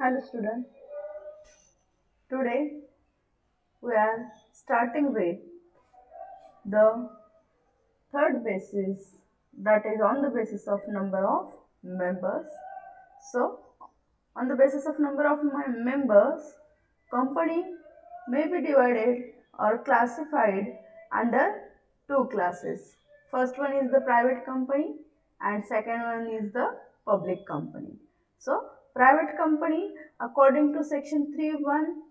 Hello student, today we are starting with the third basis, that is on the basis of number of members. So on the basis of number of members, company may be divided or classified under two classes. First one is the private company and second one is the public company. So private company, according to section 3(1)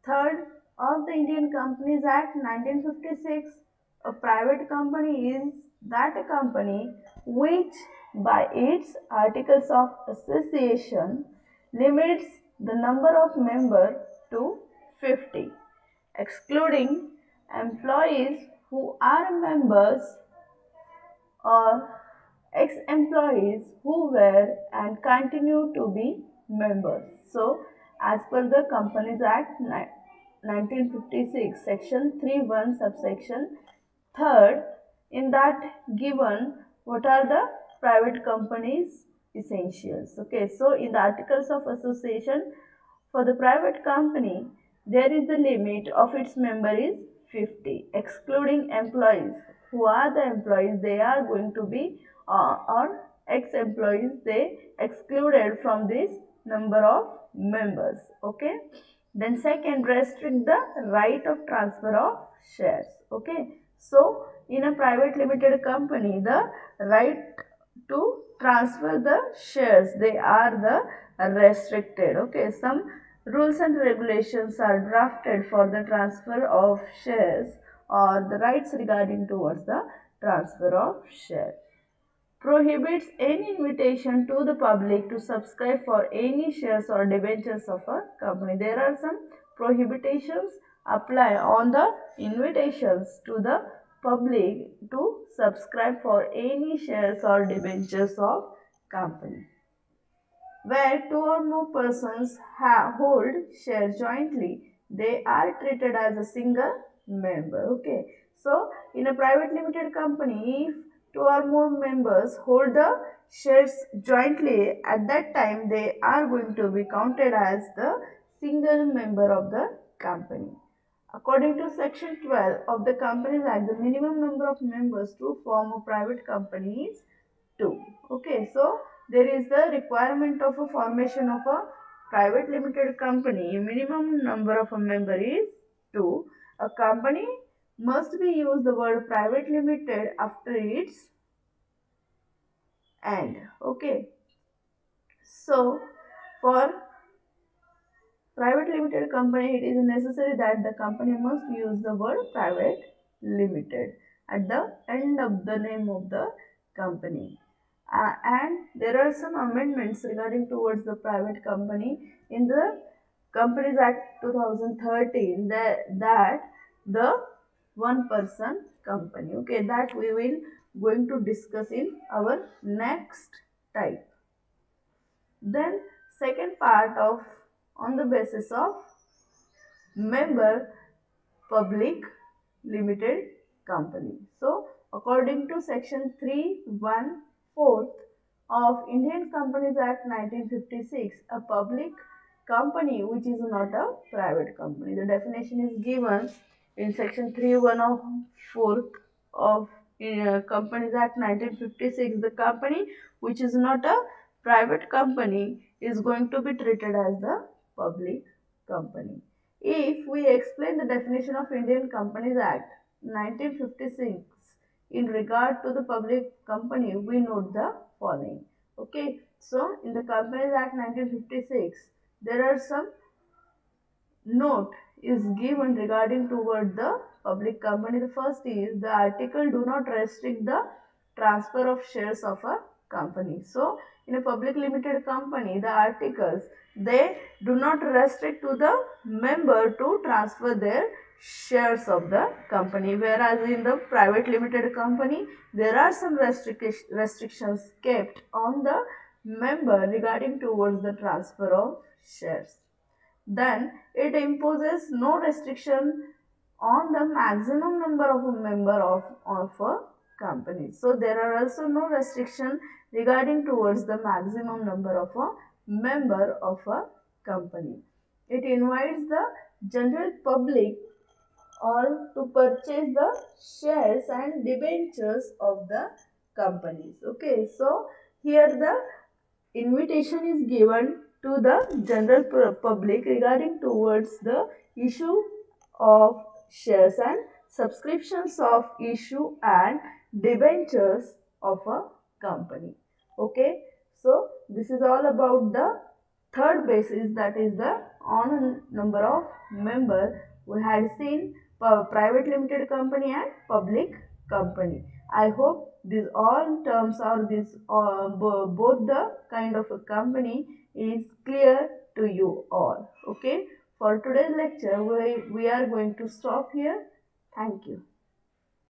third of the Indian Companies Act 1956, a private company is that a company which by its articles of association limits the number of members to 50, excluding employees who are members or ex-employees who were and continue to be members. So, as per the Companies Act 1956, section 3(1) subsection 3rd, in that given what are the private companies essentials. Okay, so in the articles of association for the private company, there is the limit of its member is 50, excluding employees. Who are the employees? They are going to be or ex-employees, they excluded from this number of members. Okay. Then second, restrict the right of transfer of shares. Okay. So in a private limited company, the right to transfer the shares, they are the restricted. Okay. Some rules and regulations are drafted for the transfer of shares or the rights regarding towards the transfer of shares. Prohibits any invitation to the public to subscribe for any shares or debentures of a company. There are some prohibitions apply on the invitations to the public to subscribe for any shares or debentures of company. Where two or more persons hold share jointly, they are treated as a single member. Okay. So, in a private limited company, if two or more members hold the shares jointly, at that time they are going to be counted as the single member of the company. According to section 12 of the Companies Act, the minimum number of members to form a private company is 2. Okay, so there is the requirement of a formation of a private limited company. Minimum number of a member is 2. A company must be used the word private limited after its end. Okay, so for private limited company, it is necessary that the company must use the word private limited at the end of the name of the company. And there are some amendments regarding towards the private company in the Companies Act 2013, that the one person company. Okay, that we will going to discuss in our next type. Then second part of on the basis of member public limited company. So according to section 3(1)(4) of Indian Companies Act 1956, a public company which is not a private company. The definition is given in section 3(1) of 4th of Companies Act 1956. The company which is not a private company is going to be treated as the public company. If we explain the definition of Indian Companies Act 1956 in regard to the public company, we note the following. Okay, so in the Companies Act 1956, there are some note is given regarding toward the public company. The first is the article do not restrict the transfer of shares of a company. So in a public limited company, the articles, they do not restrict to the member to transfer their shares of the company, whereas in the private limited company there are some restrictions kept on the member regarding towards the transfer of shares. Then it imposes no restriction on the maximum number of a member of a company. So there are also no restriction regarding towards the maximum number of a member of a company. It invites the general public or to purchase the shares and debentures of the companies. Okay, so here the invitation is given to the general public regarding towards the issue of shares and subscriptions of issue and debentures of a company. Okay, so this is all about the third basis, that is the on number of member. We had seen private limited company and public company. I hope these all terms or this both the kind of a company is clear to you all. Okay, for today's lecture we are going to stop here. Thank you.